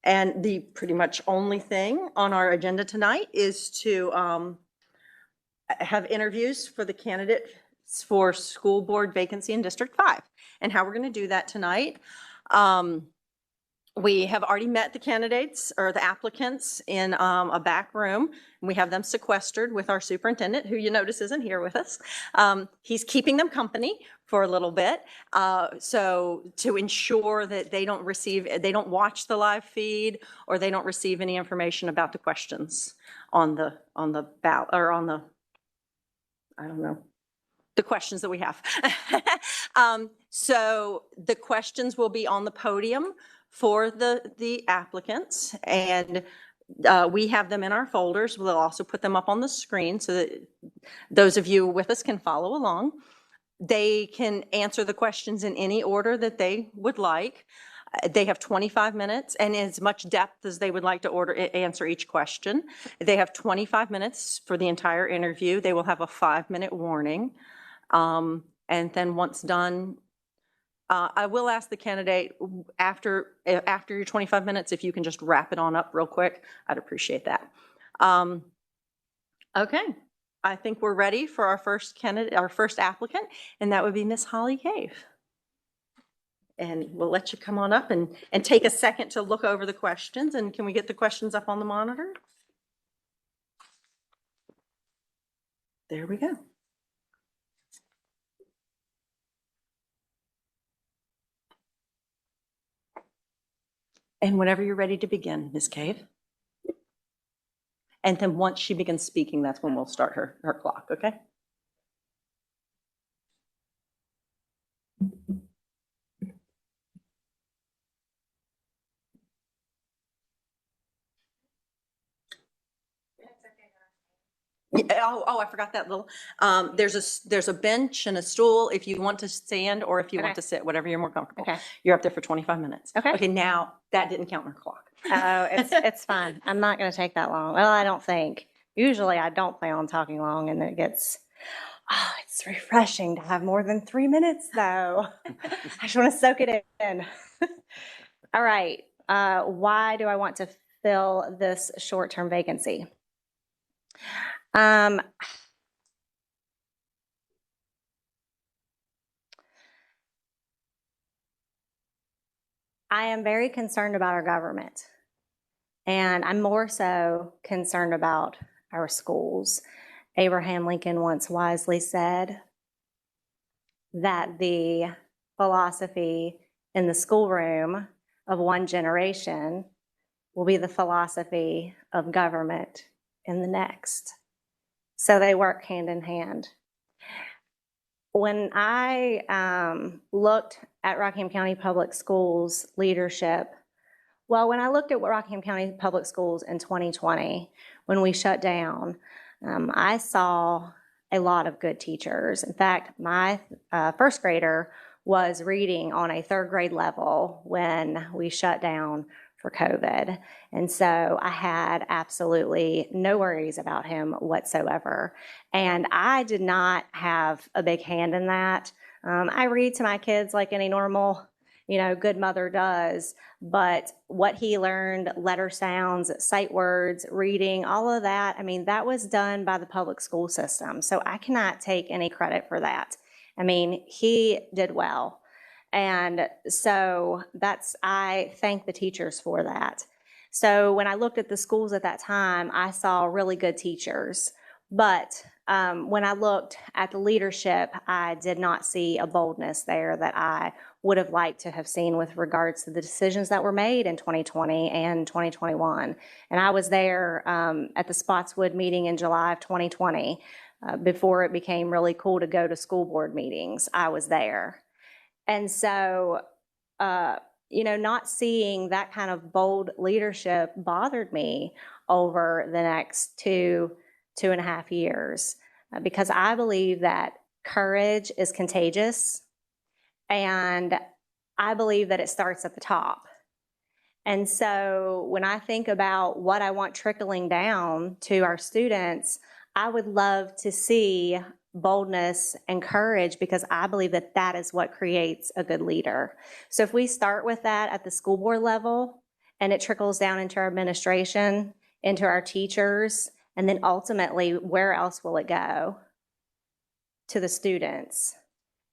And the pretty much only thing on our agenda tonight is to have interviews for the candidates for school board vacancy in District 5. And how we're going to do that tonight. We have already met the candidates or the applicants in a back room. We have them sequestered with our superintendent, who you notice isn't here with us. He's keeping them company for a little bit. So to ensure that they don't watch the live feed or they don't receive any information about the questions on the ballot or on the, I don't know, the questions that we have. So the questions will be on the podium for the applicants, and we have them in our folders. We'll also put them up on the screen so that those of you with us can follow along. They can answer the questions in any order that they would like. They have 25 minutes and as much depth as they would like to answer each question. They have 25 minutes for the entire interview. They will have a 5-minute warning. And then once done, I will ask the candidate after your 25 minutes, if you can just wrap it on up real quick, I'd appreciate that. Okay, I think we're ready for our first candidate, our first applicant, and that would be Miss Holly Cave. And we'll let you come on up and take a second to look over the questions. And can we get the questions up on the monitor? There we go. And whenever you're ready to begin, Ms. Cave. And then once she begins speaking, that's when we'll start her clock, okay? Oh, I forgot that little, there's a bench and a stool if you want to stand or if you want to sit, whatever you're more comfortable. Okay. You're up there for 25 minutes. Okay. Okay, now that didn't count in her clock. Oh, it's fine. I'm not going to take that long. Well, I don't think. Usually I don't plan on talking long and it's refreshing to have more than 3 minutes though. I just want to soak it in. All right. Why do I want to fill this short-term vacancy? I am very concerned about our government, and I'm more so concerned about our schools. Abraham Lincoln once wisely said that the philosophy in the schoolroom of one generation will be the philosophy of government in the next. So they work hand in hand. When I looked at Rockingham County Public Schools leadership, when I looked at what Rockingham County Public Schools in 2020, when we shut down, I saw a lot of good teachers. In fact, my first grader was reading on a 3rd grade level when we shut down for COVID. And so I had absolutely no worries about him whatsoever. And I did not have a big hand in that. I read to my kids like any normal, good mother does, but what he learned, letter sounds, sight words, reading, all of that, that was done by the public school system. So I cannot take any credit for that. He did well. And so I thank the teachers for that. So when I looked at the schools at that time, I saw really good teachers. But when I looked at the leadership, I did not see a boldness there that I would have liked to have seen with regards to the decisions that were made in 2020 and 2021. And I was there at the Spotswood meeting in July of 2020, before it became really cool to go to school board meetings. I was there. And so, not seeing that kind of bold leadership bothered me over the next 2.5 years, because I believe that courage is contagious, and I believe that it starts at the top. And so when I think about what I want trickling down to our students, I would love to see boldness and courage, because I believe that that is what creates a good leader. So if we start with that at the school board level and it trickles down into our administration, into our teachers, and then ultimately, where else will it go? To the students.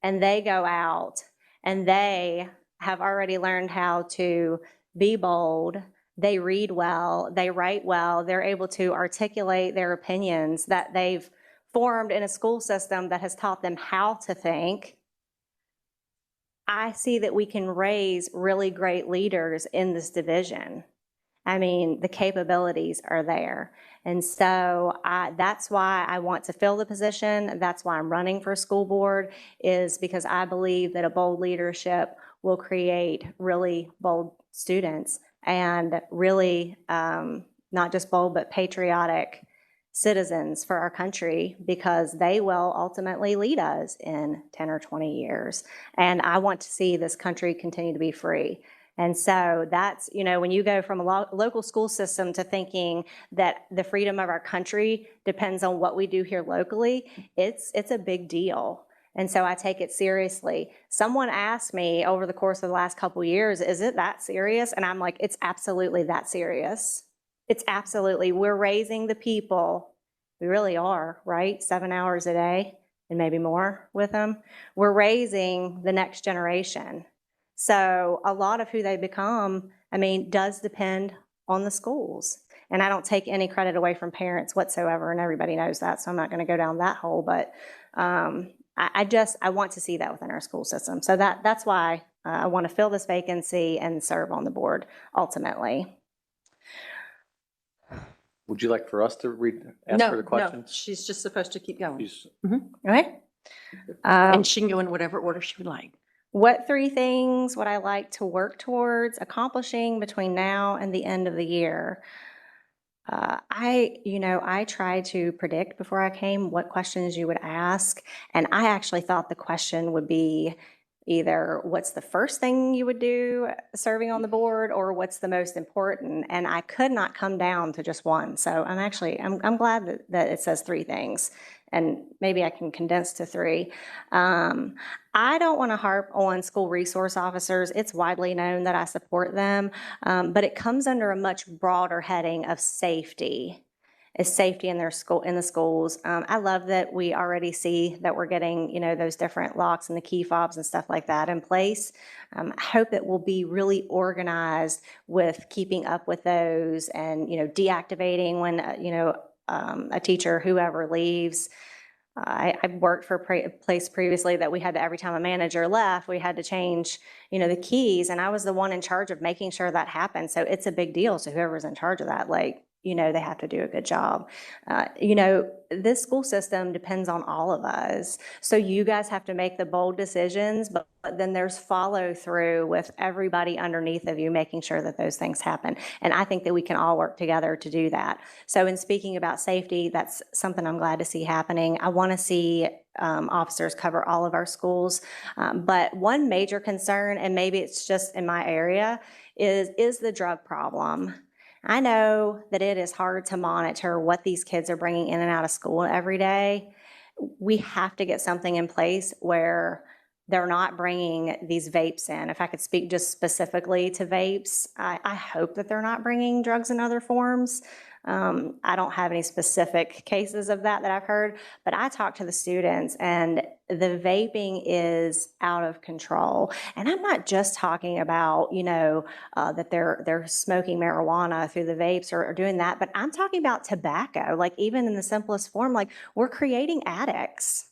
And they go out and they have already learned how to be bold. They read well, they write well, they're able to articulate their opinions that they've formed in a school system that has taught them how to think. I see that we can raise really great leaders in this division. I mean, the capabilities are there. And so that's why I want to fill the position. That's why I'm running for school board, is because I believe that a bold leadership will create really bold students and really not just bold, but patriotic citizens for our country, because they will ultimately lead us in 10 or 20 years. And I want to see this country continue to be free. And so that's, when you go from a local school system to thinking that the freedom of our country depends on what we do here locally, it's a big deal. And so I take it seriously. Someone asked me over the course of the last couple of years, is it that serious? And I'm like, it's absolutely that serious. It's absolutely, we're raising the people. We really are, right? 7 hours a day and maybe more with them. We're raising the next generation. So a lot of who they become, does depend on the schools. And I don't take any credit away from parents whatsoever, and everybody knows that, so I'm not going to go down that hole. But I want to see that within our school system. So that's why I want to fill this vacancy and serve on the board ultimately. Would you like for us to ask her the question? No, she's just supposed to keep going. Okay. And she can go in whatever order she would like. What 3 things would I like to work towards accomplishing between now and the end of the year? I tried to predict before I came what questions you would ask, and I actually thought the question would be either what's the first thing you would do serving on the board, or what's the most important, and I could not come down to just one. So I'm glad that it says 3 things, and maybe I can condense to 3. I don't want to harp on school resource officers. It's widely known that I support them, but it comes under a much broader heading of safety. Is safety in the schools. I love that we already see that we're getting, those different locks and the key fobs and stuff like that in place. I hope that we'll be really organized with keeping up with those and, deactivating when, a teacher, whoever leaves. I've worked for a place previously that we had to, every time a manager left, we had to change, the keys, and I was the one in charge of making sure that happened. So it's a big deal. So whoever's in charge of that, they have to do a good job. This school system depends on all of us. So you guys have to make the bold decisions, but then there's follow through with everybody underneath of you, making sure that those things happen. And I think that we can all work together to do that. So in speaking about safety, that's something I'm glad to see happening. I want to see officers cover all of our schools. But one major concern, and maybe it's just in my area, is the drug problem. I know that it is hard to monitor what these kids are bringing in and out of school every day. We have to get something in place where they're not bringing these vapes in. If I could speak just specifically to vapes, I hope that they're not bringing drugs in other forms. I don't have any specific cases of that I've heard, but I talk to the students, and the vaping is out of control. And I'm not just talking about, that they're smoking marijuana through the vapes or doing that, but I'm talking about tobacco, like even in the simplest form, like we're creating addicts.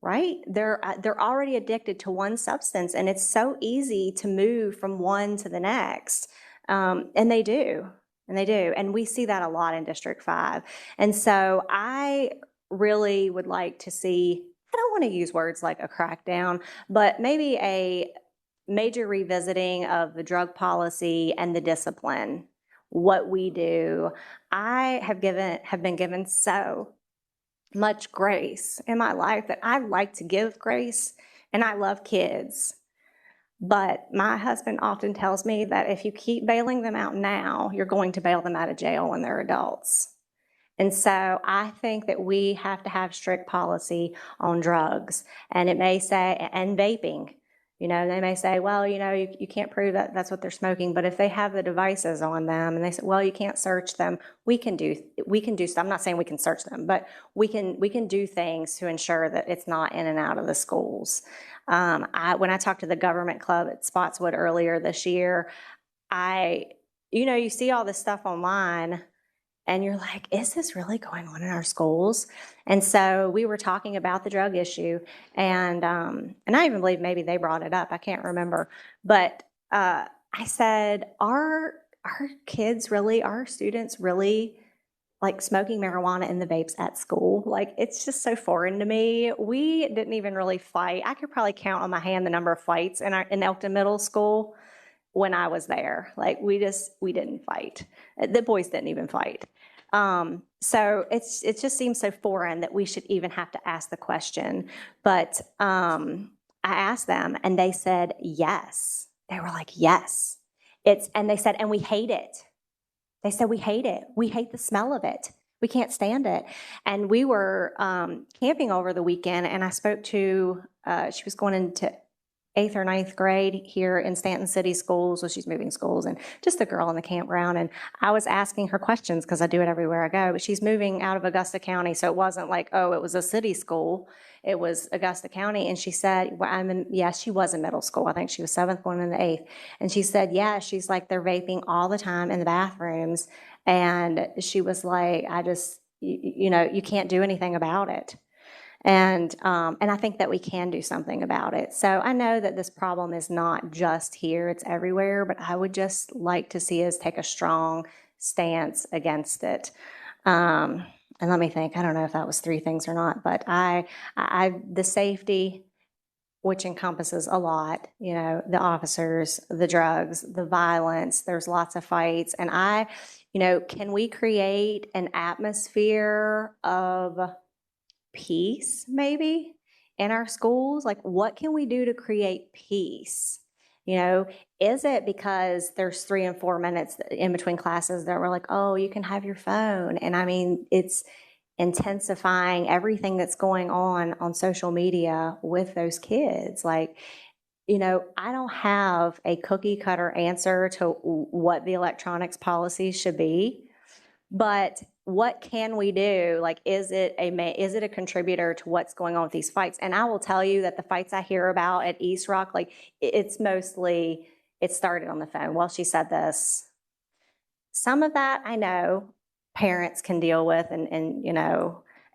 Right? They're already addicted to one substance, and it's so easy to move from one to the next. And they do. And we see that a lot in District 5. And so I really would like to see, I don't want to use words like a crackdown, but maybe a major revisiting of the drug policy and the discipline, what we do. I have been given so much grace in my life that I like to give grace, and I love kids. But my husband often tells me that if you keep bailing them out now, you're going to bail them out of jail when they're adults. And so I think that we have to have strict policy on drugs. And it may say, and vaping, You know, they may say, well, you know, you can't prove that that's what they're smoking, but if they have the devices on them and they say, well, you can't search them, we can do stuff. I'm not saying we can search them, but we can do things to ensure that it's not in and out of the schools. When I talked to the government club at Spotswood earlier this year, you see all this stuff online and you're like, is this really going on in our schools? And so we were talking about the drug issue, and I even believe maybe they brought it up. I can't remember, but I said, are kids really, our students really like smoking marijuana in the vapes at school? Like, it's just so foreign to me. We didn't even really fight. I could probably count on my hand the number of fights in Elkton Middle School when I was there. Like, we didn't fight. The boys didn't even fight. So it just seems so foreign that we should even have to ask the question. But I asked them and they said, yes. They were like, yes. And they said, and we hate it. They said, we hate it. We hate the smell of it. We can't stand it. And we were camping over the weekend, and I spoke to, she was going into 8th or 9th grade here in Stanton City Schools. So she's moving schools, and just a girl in the campground. And I was asking her questions because I do it everywhere I go. But she's moving out of Augusta County, so it wasn't like, oh, it was a city school. It was Augusta County. And she said, well, she was in middle school. I think she was 7th, going into 8th. And she said, yeah, she's like, they're vaping all the time in the bathrooms. And she was like, you can't do anything about it. And I think that we can do something about it. So I know that this problem is not just here, it's everywhere, but I would just like to see us take a strong stance against it. And let me think, I don't know if that was 3 things or not, but the safety, which encompasses a lot, the officers, the drugs, the violence, there's lots of fights. And can we create an atmosphere of peace maybe in our schools? Like, what can we do to create peace? Is it because there's 3 and 4 minutes in between classes that we're like, oh, you can have your phone? And I mean, it's intensifying everything that's going on social media with those kids. Like, I don't have a cookie cutter answer to what the electronics policy should be, but what can we do? Like, is it a contributor to what's going on with these fights? And I will tell you that the fights I hear about at East Rock, like, it's mostly, it started on the phone. Well, she said this. Some of that I know parents can deal with, and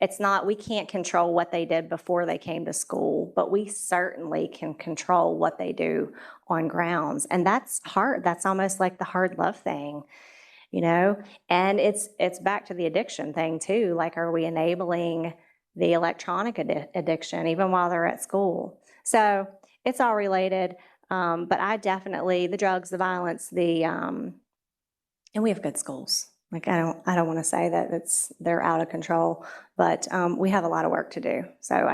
it's not, we can't control what they did before they came to school, but we certainly can control what they do on grounds. And that's hard. That's almost like the hard love thing. And it's back to the addiction thing too. Like, are we enabling the electronic addiction even while they're at school? So it's all related. But I definitely, the drugs, the violence, and we have good schools. Like, I don't want to say that they're out of control, but we have a lot of work to do. So